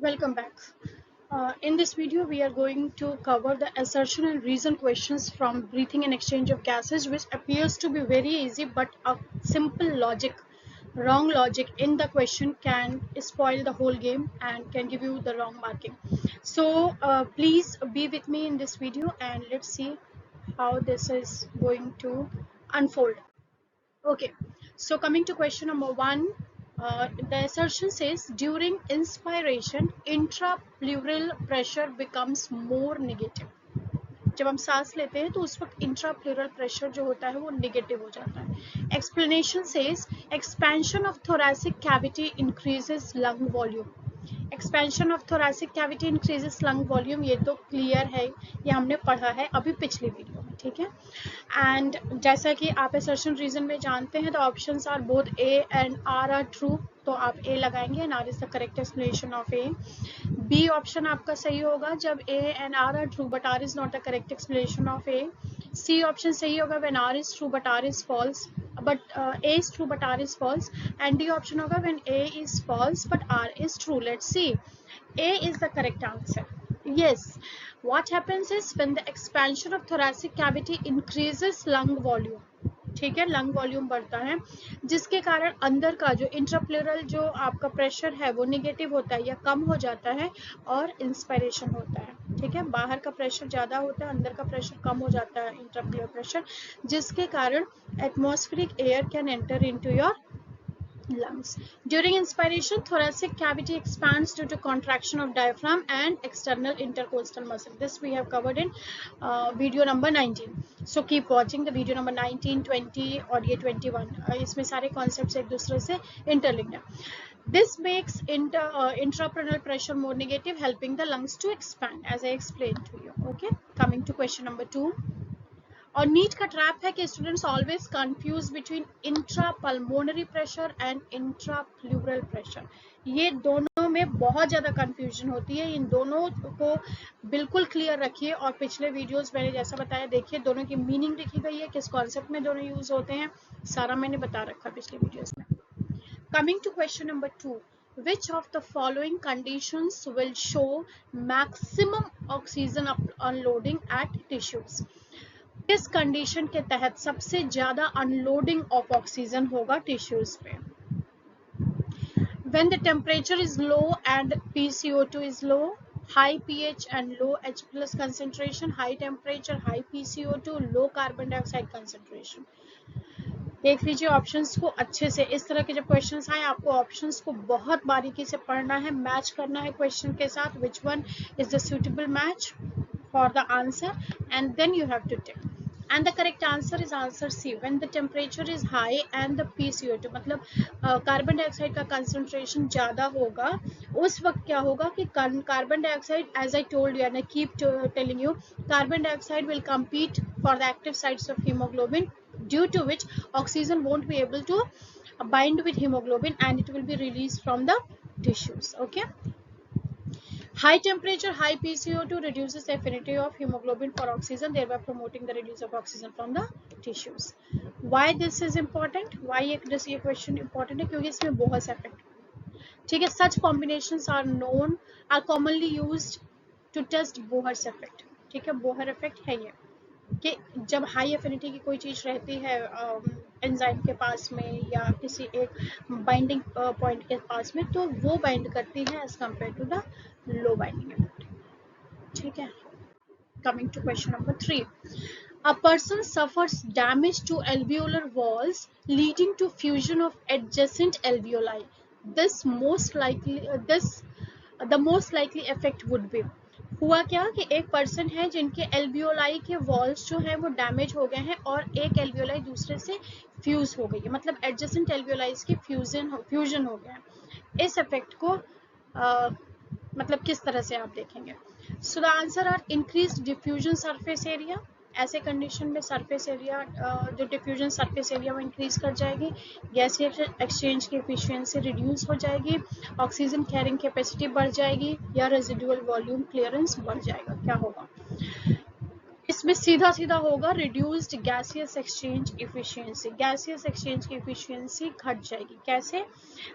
Welcome back. In this video, we are going to cover the assertion and reason questions from breathing and exchange of gases, which appears to be very easy, but a simple logic, wrong logic in the question can spoil the whole game and can give you the wrong marking. So please be with me in this video and let's see how this is going to unfold. Okay, so coming to question number 1, the assertion says during inspiration intrapleural pressure becomes more negative. जब हम सांस लेते हैं तो उस वक्त इंट्राप्लूरल pressure जो होता है वो नेगेटिव हो जाता है. Explanation says expansion of thoracic cavity increases lung volume. Expansion of thoracic cavity increases lung volume, ये तो क्लियर है, ये हमने पढ़ा है अभी पिछली वीडियो में, ठीक है. एंड जैसा कि आप असर्शन रीजन में जानते हैं, the options are both A and R true, तो आप ए लगाएंगे and R is the correct explanation of A. B option आपका सही होगा जब A and R true but R is not the correct explanation of A. C option सही होगा when R is true but R is false, but A is true but R is false, and D option होगा when A is false but R is true. Let's see. A is the correct answer. Yes. What happens is when the expansion of thoracic cavity increases lung volume, ठीक है, lung volume बढ़ता है जिसके कारण अंदर का जो इंट्राप्लूरल जो आपका प्रेशर है वो नेगेटिव होता है या कम हो जाता है और इंस्पायरेशन होता है. ठीक है, बाहर का प्रेशर ज्यादा होता है, अंदर का प्रेशर कम हो जाता है, इंट्राप्लूरल प्रेशर, जिसके कारण atmospheric air can enter into your lungs. During inspiration, thoracic cavity expands due to contraction of diaphragm and external intercostal muscle. This we have covered in video number 19. So keep watching the video number 19, 20 और ये 21. इसमें सारे concepts एक दूसरे से interlinked हैं. This makes intrapulmonary pressure more negative, helping the lungs to expand, as I explained to you. Okay. Coming to question number 2. और NEET का ट्रैप है कि students always confuse between intrapulmonary pressure and intrapleural pressure. ये दोनों में बहुत ज़्यादा confusion होती है, इन दोनों को बिल्कुल क्लियर रखिए और पिछले वीडियोस मैंने जैसा बताया देखिए, दोनों की मीनिंग लिखी गई है, किस कॉन्सेप्ट में दोनों यूज होते हैं, सारा मैंने बता रखा पिछले वीडियोस में. Coming to question number 2. Which of the following conditions will show maximum oxygen unloading at tissues? किस कंडीशन के तहत सबसे ज्यादा अनलोडिंग ऑफ ऑक्सीजन होगा टिश्यूज पे? When the temperature is low and PCO2 is low, high pH and low H+ concentration, high temperature, high PCO2, low carbon dioxide concentration. देख लीजिए options को अच्छे से. इस तरह के जब क्वेश्चंस आए आपको ऑप्शंस को बहुत बारीकी से पढ़ना है, मैच करना है क्वेश्चन के साथ, which one is the suitable match for the answer, and then you have to tick. And the correct answer is answer C. When the temperature is high and the PCO2 मतलब carbon dioxide का concentration ज्यादा होगा, उस वक्त क्या होगा कि carbon dioxide, as I told you and I keep telling you, carbon dioxide will compete for the active sites of hemoglobin, due to which oxygen won't be able to bind with hemoglobin and it will be released from the tissues. Okay. High temperature, high PCO2 reduces the affinity of hemoglobin for oxygen, thereby promoting the release of oxygen from the tissues. Why this is important? Why ये question important है? क्योंकि इसमें बहुत से effect. ठीक है, such combinations are known, are commonly used to test Bohr's effect. ठीक है, Bohr effect है ये कि जब हाई एफिनिटी की कोई चीज रहती है एंजाइम के पास में या किसी एक बाइंडिंग पॉइंट के पास में, तो वो बाइंड करती है as compare to the low binding affinity. ठीक है. Coming to question number 3. A person suffers damage to alveolar walls leading to fusion of adjacent alveoli. The most likely effect would be. हुआ क्या कि एक person है जिनके alveoli के walls जो हैं वो डैमेज हो गए हैं और एक एल्वियोलाई दूसरे से फ्यूज हो गई है, मतलब एडजेसेंट एल्वियोलाइज की फ्यूजन हो गया है. इस इफेक्ट को मतलब किस तरह से आप देखेंगे? So the answer are increased diffusion surface area. ऐसे कंडीशन में सरफेस एरिया जो डिफ्यूजन सरफेस एरिया वो इंक्रीज कर जाएगी, गैसीय एक्सचेंज की एफिशिएंसी रिड्यूस हो जाएगी, ऑक्सीजन कैरिंग कैपेसिटी बढ़ जाएगी या रेजिडुअल वॉल्यूम क्लियरेंस बढ़ जाएगा. क्या होगा? इस इसमें सीधा सीधा होगा reduced gaseous exchange efficiency, gaseous exchange की इफिशिएंसी घट जाएगी। कैसे?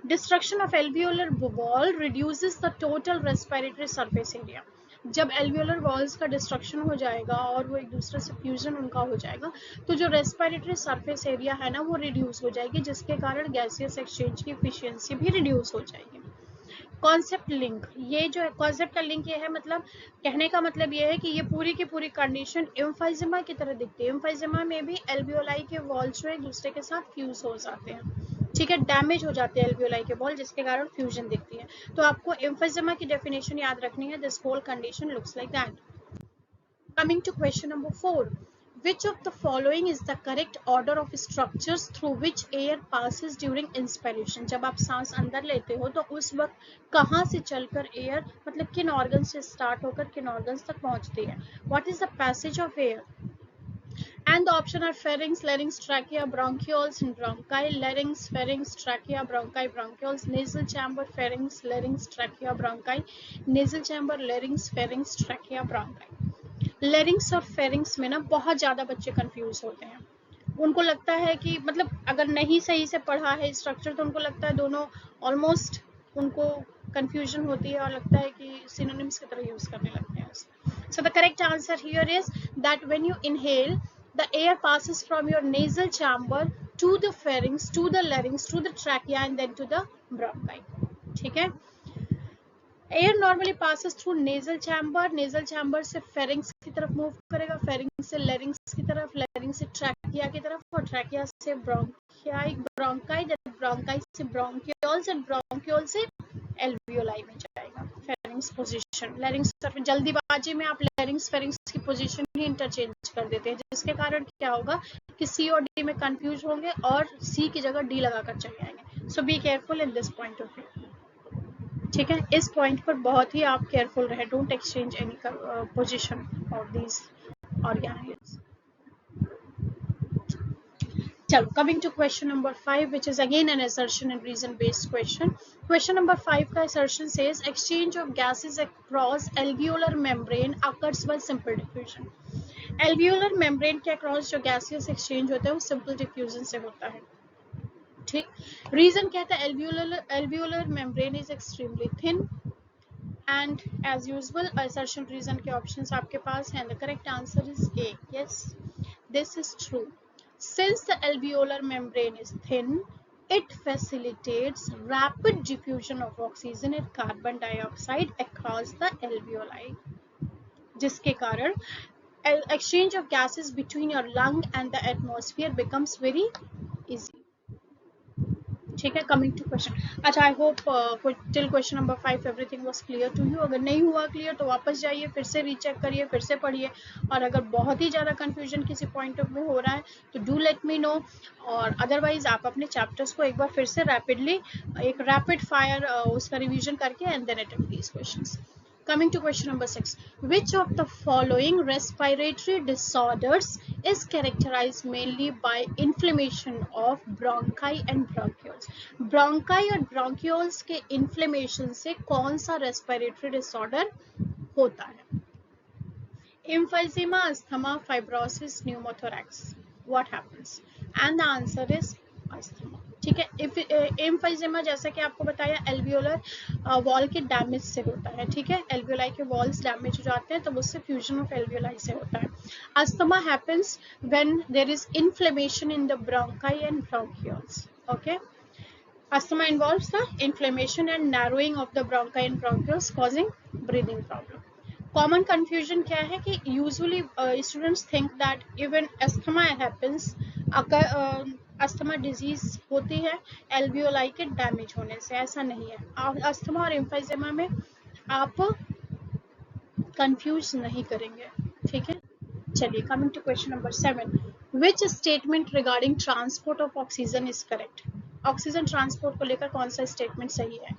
Destruction of alveolar wall reduces the total respiratory surface area. जब एल्वियोलर वॉल्स का डिस्ट्रक्शन हो जाएगा और वो एक दूसरे से फ्यूजन उनका हो जाएगा, तो जो रेस्पिरेटरी सरफेस एरिया है ना, वो रिड्यूस हो जाएगी, जिसके कारण गैसियस एक्सचेंज की इफिशिएंसी भी रिड्यूस हो जाएगी। कॉन्सेप्ट लिंक, ये जो है कॉन्सेप्ट का लिंक ये है, मतलब कहने का मतलब ये है कि ये पूरी की पूरी कंडीशन एम्फाइजेमा की तरह दिखती है। एम्फाइजेमा में भी एल्वियोलाई के वॉल्स जो एक दूसरे के साथ फ्यूज हो जाते हैं, ठीक है, डैमेज हो जाते हैं एल्वियोलाई के वॉल, जिसके कारण फ्यूजन दिखती है। तो आपको एम्फाइजेमा की डेफिनेशन याद रखनी है, this whole condition looks like that. Coming to question number 4, which of the following is the correct order of structures through which air passes during inspiration? जब आप सांस अंदर लेते हो तो उस वक्त कहाँ से चलकर एयर, मतलब किन ऑर्गन से स्टार्ट होकर किन ऑर्गन्स तक पहुंचती है? What is the passage of air? And the option are pharynx, larynx, trachea, bronchioles and bronchi. Larynx, pharynx, trachea, bronchi, bronchioles. Nasal chamber, pharynx, larynx, trachea, bronchi. Nasal chamber, larynx, pharynx, trachea, bronchi. Larynx और pharynx में ना बहुत ज़्यादा बच्चे confuse होते हैं। उनको लगता है कि मतलब अगर नहीं सही से पढ़ा है स्ट्रक्चर तो उनको लगता है दोनों ऑलमोस्ट, उनको कंफ्यूजन होती है और लगता है कि सिनोनिम्स की तरह यूज करने लगते हैं। So the correct answer here is that when you inhale the air passes from your nasal chamber to the pharynx, to the larynx, to the trachea and then to the bronchi। ठीक है, air normally passes through nasal chamber, nasal chamber से pharynx की तरफ move करेगा, pharynx से larynx की तरफ, larynx से ट्रैकिया की तरफ और ट्रैकिया से ब्रोंकाई, ब्रोंकाई, ब्रोंकाई से ब्रोंक्यूल्स एंड ब्रोंक्यूल से एल्वियोलाई में जाएगा। फेरिंग्स पोजीशन, लेरिंग्स, जल्दीबाजी में आप लेरिंग्स फेरिंग्स की पोजीशन ही इंटरचेंज कर देते हैं, जिसके कारण क्या होगा कि सी और डी में कंफ्यूज होंगे और सी की जगह डी लगाकर चले आएंगे। So be careful in this point of view. ठीक है, इस पॉइंट पर बहुत ही आप केयरफुल रहे, don't exchange any position of these organize. चलो, coming to question number 5 which is again an assertion and reason based question. Question number 5 का assertion says exchange of gases across alveolar membrane occurs by simple diffusion. alveolar membrane के across जो gaseous exchange होता है वो simple diffusion से होता है। ठीक, रीजन कहता है alveolar membrane is extremely thin and as usual assertion reason के options आपके पास हैं। The correct answer is A. Yes, this is true. Since the alveolar membrane is thin, it facilitates rapid diffusion of oxygen and carbon dioxide across the alveoli, जिसके कारण exchange of gases between your lung and the atmosphere becomes very easy. ठीक है, coming to question. अच्छा, I hope till question number 5 everything was clear to you. अगर नहीं हुआ clear तो वापस जाइए, फिर से रीचेक करिए, फिर से पढ़िए, और अगर बहुत ही ज़्यादा कंफ्यूजन किसी पॉइंट ऑफ व्यू हो रहा है तो डू लेट मी नो, और अदरवाइज आप अपने चैप्टर्स को एक बार फिर से रैपिडली एक रैपिड फायर उसका रिविजन करके and then attempt these questions. Coming to question number 6, which of the following respiratory disorders is characterized mainly by inflammation of bronchi and bronchioles? Bronchi और bronchioles के inflammation से कौन सा respiratory disorder होता है? Emphysema, asthma, fibrosis, pneumothorax. What happens? And the answer is asthma. ठीक है, एम्फाइजेमा जैसा कि आपको बताया एल्वियोलर वॉल के डैमेज से होता है। ठीक है, एल्वियोलाई के वॉल्स डैमेज हो जाते हैं तो उससे फ्यूजन ऑफ एल्वियोलाई से होता है। Asthma happens when there is inflammation in the bronchi and bronchioles. Okay, asthma involves the inflammation and narrowing of the bronchi and bronchioles causing breathing problem. Common confusion क्या है कि usually students think that even asthma happens, asthma disease होती है alveoli के damage होने से। ऐसा नहीं है, अस्थमा और एम्फाइजेमा में आप कंफ्यूज नहीं करेंगे। ठीक है, चलिए, coming to question number 7, which statement regarding transport of oxygen is correct? Oxygen transport को लेकर कौन सा स्टेटमेंट सही है?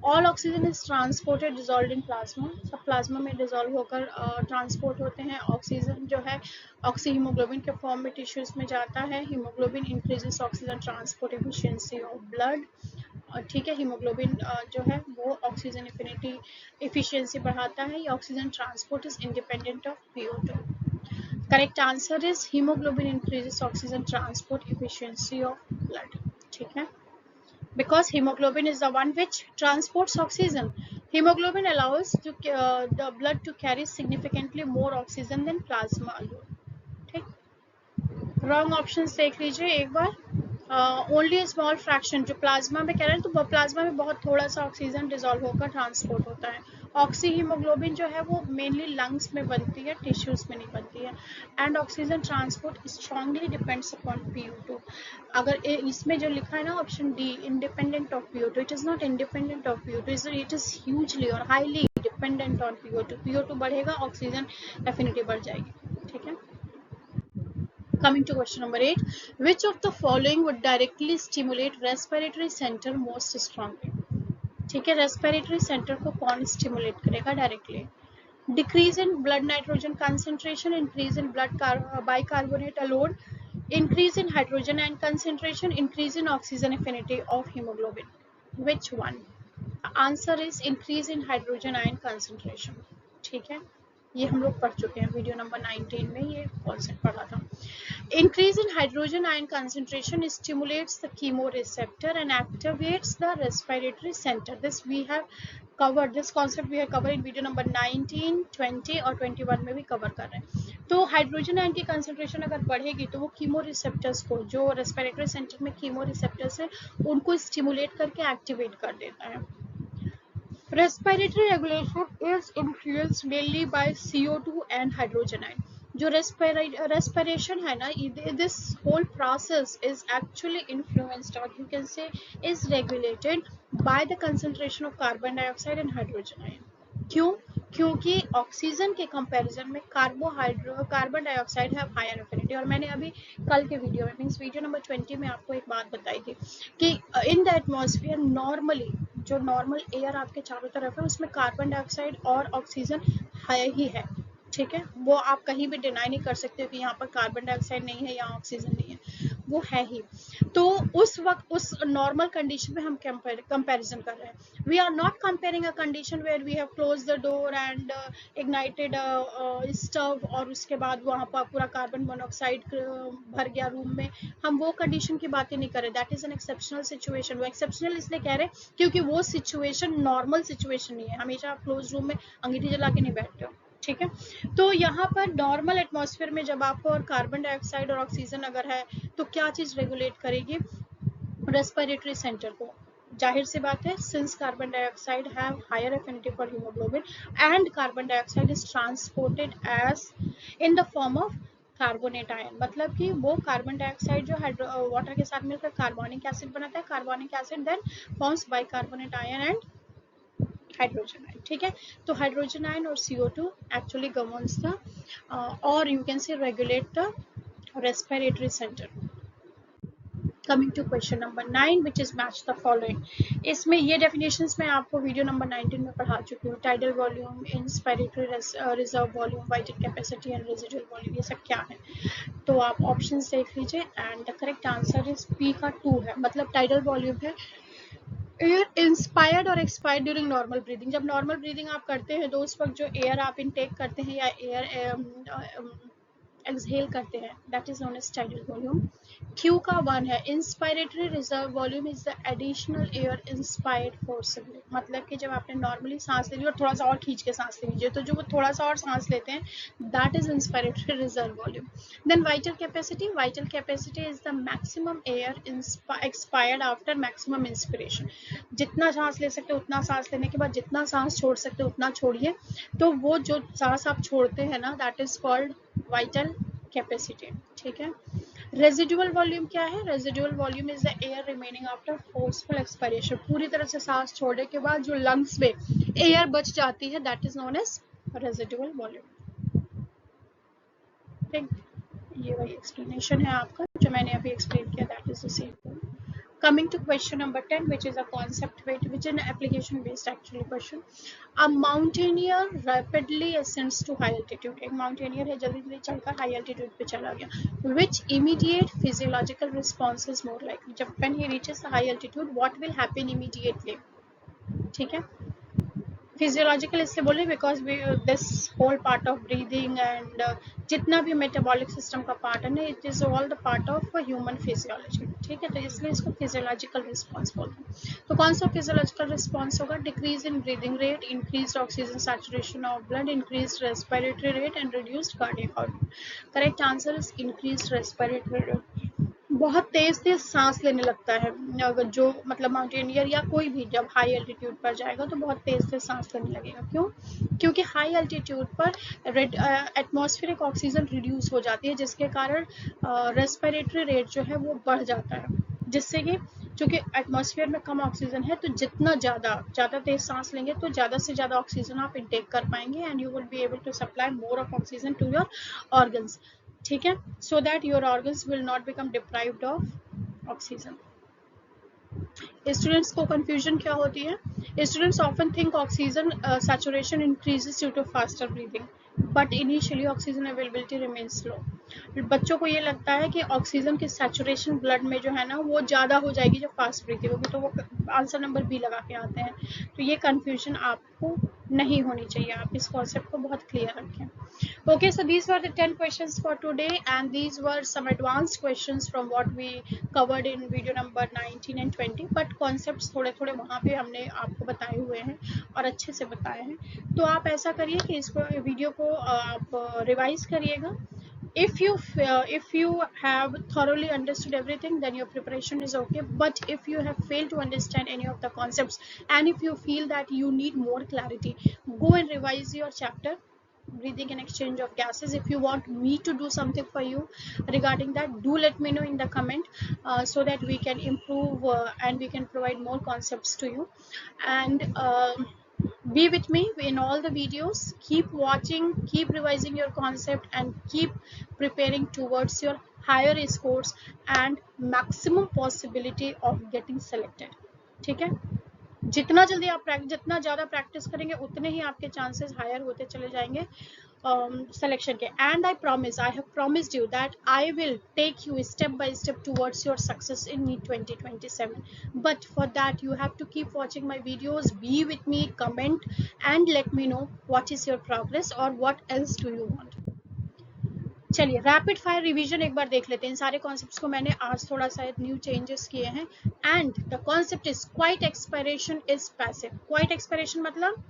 All oxygen is transported dissolved in plasma, सब प्लाज्मा में डिजॉल्व होकर ट्रांसपोर्ट होते हैं। ऑक्सीजन जो है ऑक्सी हीमोग्लोबिन के फॉर्म में टिश्यूज में जाता है। Haemoglobin increases oxygen transport efficiency of blood. ठीक है, हीमोग्लोबिन जो है वो ऑक्सीजन एफिनिटी एफिशिएंसी बढ़ाता है। ये oxygen transport is independent of PO2। Correct answer is haemoglobin increases oxygen transport efficiency of blood. ठीक है, because hemoglobin is the one which transports oxygen. Hemoglobin allows the blood to carry significantly more oxygen than plasma alone. ठीक, wrong option देख लीजिए एक बार. Only small fraction जो plasma में कह रहे हैं, तो प्लाज्मा में बहुत थोड़ा सा ऑक्सीजन डिजोल्व होकर ट्रांसपोर्ट होता है. ऑक्सी हीमोग्लोबिन जो है वो मेनली लंग्स में बनती है, टिश्यूज में नहीं बनती है. And oxygen transport strongly depends upon PO2. अगर इसमें जो लिखा है ना option D, independent of PO2, it is not independent of PO2, it is hugely और highly dependent on PO2. PO2 बढ़ेगा, ऑक्सीजन एफिनिटी बढ़ जाएगी. ठीक है. Coming to question number 8, which of the following would directly stimulate respiratory center most strongly? ठीक है, respiratory centre को कौन स्टिमुलेट करेगा directly? Decrease in blood nitrogen concentration, increase in blood bicarbonate alone, increase in hydrogen ion concentration, increase in oxygen affinity of hemoglobin. Which one? Answer is increase in hydrogen ion concentration. ठीक है, ये हम लोग पढ़ चुके हैं video number 19 में, ये कॉन्सेप्ट पढ़ा था. Increase in hydrogen ion concentration stimulates the chemoreceptor and activates the respiratory center. This we have covered. This concept we have covered in video number 19, 20 और 21 में भी कवर कर रहे हैं. तो हाइड्रोजन आयन की कंसंट्रेशन अगर बढ़ेगी तो वो कीमो रिसेप्टर्स को, जो रेस्पिरेटरी सेंटर में कीमो रिसेप्टर्स है, उनको स्टिमुलेट करके एक्टिवेट कर देता है. Respiratory regulation is influenced mainly by CO2 and hydrogen ion. जो respiration है ना, this whole process is actually influenced, or you can say is regulated by the concentration of carbon dioxide and hydrogen ion. क्यों? क्योंकि oxygen के comparison में carbon dioxide है higher affinity. और मैंने अभी कल के वीडियो में, मीन्स वीडियो नंबर 20 में आपको एक बात बताई थी कि इन द एटमॉस्फेयर नॉर्मली जो नॉर्मल एयर आपके चारों तरफ है उसमें कार्बन डाइऑक्साइड और ऑक्सीजन हाई ही है. ठीक है, वो आप कहीं भी डिनाई नहीं कर सकते हो कि यहाँ पर कार्बन डाइऑक्साइड नहीं है, यहाँ ऑक्सीजन नहीं है, वो है ही. तो उस वक्त उस नॉर्मल कंडीशन में हम कंपैरिजन कर रहे हैं. We are not comparing a condition where we have close the door and ignited stove और उसके बाद वहाँ पर पूरा कार्बन मोनोऑक्साइड भर गया रूम में. हम वो कंडीशन की बातें नहीं कर रहे. That is an exceptional situation. वो एक्सेप्शनल इसलिए कह रहे हैं क्योंकि वो सिचुएशन नॉर्मल सिचुएशन नहीं है. हमेशा आप क्लोज रूम में अंगीठी जला के नहीं बैठते हो. ठीक है, तो यहाँ पर नॉर्मल एटमॉस्फेयर में जब आपको और कार्बन डाइऑक्साइड और ऑक्सीजन अगर है तो क्या चीज रेगुलेट करेगी? रेस्पिरेटरी सेंटर को. जाहिर सी बात है, since carbon dioxide have higher affinity for haemoglobin and carbon dioxide is transported as in the form of carbonate ion. मतलब कि वो कार्बन डाइऑक्साइड जो वाटर के साथ मिलकर कार्बोनिक एसिड बनाता है, carbonic acid then forms bicarbonate ion and hydrogen ion. ठीक है, तो हाइड्रोजन आयन और CO2 एक्चुअली गवर्न्स द और you can say regulate the respiratory centre. Coming to question number 9, which is match the following. इसमें ये definitions मैं आपको video number 19 में पढ़ा चुकी हूँ. Tidal volume, inspiratory reserve volume, vital capacity and residual volume, ये सब क्या है. तो आप ऑप्शंस देख लीजिए and the correct answer is P का 2 है. मतलब टाइडल वॉल्यूम है एयर इंस्पायर्ड और एक्सपायर्ड ड्यूरिंग नॉर्मल ब्रीदिंग. जब नॉर्मल ब्रीदिंग आप करते हैं तो उस वक्त जो एयर आप इनटेक करते हैं या एयर एक्सहेल करते हैं, that is known as tidal volume. Q का 1 है. Inspiratory reserve volume is the additional air inspired forcibly. मतलब कि जब आपने नॉर्मली सांस ले ली और थोड़ा सा और खींच के सांस ले लीजिए, तो जो वो थोड़ा सा और सांस लेते हैं, that is inspiratory reserve volume. Then vital capacity. Vital capacity is the maximum air expired after maximum inspiration. जितना सांस ले सकते हो उतना सांस लेने के बाद जितना सांस छोड़ सकते हो उतना छोड़िए. तो वो जो सांस आप छोड़ते हैं ना, that is called vital capacity. ठीक है. रेजिडुअल वॉल्यूम क्या है? Residual volume is the air remaining after forceful expiration. पूरी तरह से सांस छोड़ने के बाद जो लंग्स में एयर बच जाती है, that is known as residual volume. ठीक, ये वही एक्सप्लेनेशन है आपका जो मैंने अभी एक्सप्लेन किया, that is the same. Coming to question number 10, which is a concept based, which is an application based actually question. A mountaineer rapidly ascends to high altitude. एक mountaineer है, जल्दी जल्दी चढ़कर high altitude पे चला गया. Which immediate physiological response is more likely? जब when he reaches the high altitude, what will happen immediately? ठीक है, फिजियोलॉजिकल इसलिए बोल रही because this whole part of breathing and जितना भी मेटाबॉलिक सिस्टम का पार्ट है ना, it is all the part of human physiology, ठीक है, तो इसलिए इसको फिजियोलॉजिकल रिस्पॉन्स बोलते हैं। तो कौन सा फिजियोलॉजिकल रिस्पॉन्स होगा? Decrease in breathing rate, increase oxygen saturation of blood, increase respiratory rate and reduced cardiac output. Correct answer is increase respiratory rate. बहुत तेज तेज सांस लेने लगता है अगर जो मतलब माउंटेनियर या कोई भी जब हाई एल्टीट्यूड पर जाएगा तो बहुत तेज तेज सांस लेने लगेगा। क्यों? क्योंकि हाई एल्टीट्यूड पर एटमॉस्फेरिक ऑक्सीजन रिड्यूस हो जाती है, जिसके कारण रेस्पिरेटरी रेट जो है वो बढ़ जाता है, जिससे कि चूंकि एटमॉस्फेयर में कम ऑक्सीजन है तो जितना ज़्यादा तेज सांस लेंगे तो ज़्यादा से ज़्यादा ऑक्सीजन आप इनटेक कर पाएंगे and you will be able to supply more of oxygen to your organs, ठीक है, so that your organs will not become deprived of oxygen. Students को कंफ्यूजन क्या होती है? Students often think oxygen saturation increases due to faster breathing, but initially oxygen availability remains low. बच्चों को ये लगता है कि ऑक्सीजन की सैचुरेशन ब्लड में जो है ना वो ज़्यादा हो जाएगी जब फास्ट ब्रीथिंग होगी, तो वो आंसर नंबर बी लगा के आते हैं। तो ये कंफ्यूजन आपको नहीं होनी चाहिए, आप इस कॉन्सेप्ट को बहुत क्लियर रखें। Okay, so these were the 10 questions for today, and these were some advanced questions from what we covered in video number 19 and 20, but concepts थोड़े थोड़े वहाँ पे हमने आपको बताए हुए हैं और अच्छे से बताए हैं। तो आप ऐसा करिए कि इसको वीडियो को आप रिवाइज करिएगा। If you have thoroughly understood everything, then your preparation is okay, but if you have failed to understand any of the concepts and if you feel that you need more clarity, go and revise your chapter breathing and exchange of gases. If you want me to do something for you regarding that, do let me know in the comment, so that we can improve and we can provide more concepts to you. And be with me in all the videos. Keep watching, keep revising your concept, and keep preparing towards your higher scores and maximum possibility of getting selected, ठीक है। जितना जल्दी आप जितना ज़्यादा practice करेंगे उतने ही आपके चांसेस हायर होते चले जाएंगे selection के। And I have promised you that I will take you step by step towards your success in NEET 2027. But for that you have to keep watching my videos, be with me, comment and let me know what is your progress or what else do you want. चलिए rapid fire revision एक बार देख लेते हैं। इन सारे concepts को मैंने आज थोड़ा सा न्यू चेंजेस किए हैं। And the concept is quite expiration is passive. Quite expiration मतलब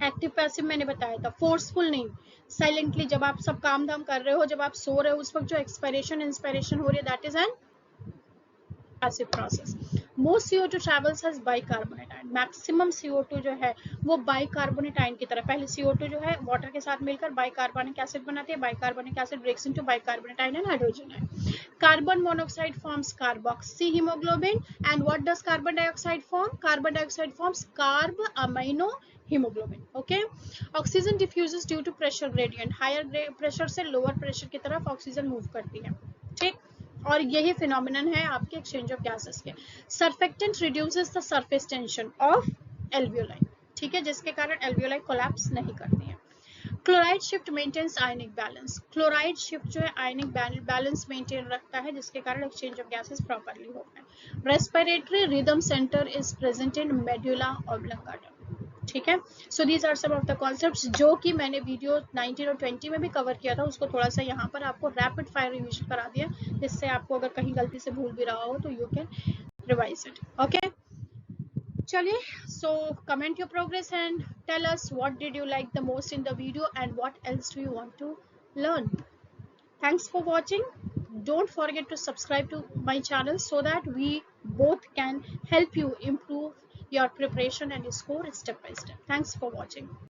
एक्टिव पैसिव मैंने बताया था, फोर्सफुल नहीं, साइलेंटली जब आप सब काम धाम कर रहे हो, जब आप सो रहे हो उस वक्त जो एक्सपायरेशन इंस्पायरेशन हो रही है, that is an passive process. Most CO2 travels as bicarbonate ion. Maximum CO2 जो है वो बाइकार्बोनेट आयन की तरह, पहले CO2 जो है वाटर के साथ मिलकर बाइकार्बोनिक एसिड बनाते हैं, bicarbonic acid breaks into bicarbonate ion and hydrogen ion. Carbon monoxide forms carboxy hemoglobin and what does carbon dioxide form? Carbon dioxide forms carb amino hemoglobin. Okay, oxygen diffuses due to pressure gradient. Higher pressure से lower pressure की तरफ oxygen move करती है, ठीक, और यही phenomenon है आपके एक्सचेंज ऑफ गैसेस के। Surfactant reduces the surface tension of alveoli, ठीक है, जिसके कारण एल्वियोलाई कोलैप्स नहीं करती है। Chloride shift maintains ionic balance. Chloride shift जो है आयनिक बैलेंस मेंटेन रखता है, जिसके कारण एक्सचेंज ऑफ गैसेस प्रॉपर्ली होता है। Respiratory rhythm centre is present in medulla oblongata, ठीक है। So these are some of the concepts जो कि मैंने वीडियो 19 और 20 में भी कवर किया था, उसको थोड़ा सा यहाँ पर आपको रैपिड फायर रिवीजन करा दिया, जिससे आपको अगर कहीं गलती से भूल भी रहा हो तो you can revise it. Okay, चलिए, so comment your progress and tell us what did you like the most in the video and what else do you want to learn. Thanks for watching. Don't forget to subscribe to my channel so that we both can help you improve your preparation and score step by step. Thanks for watching.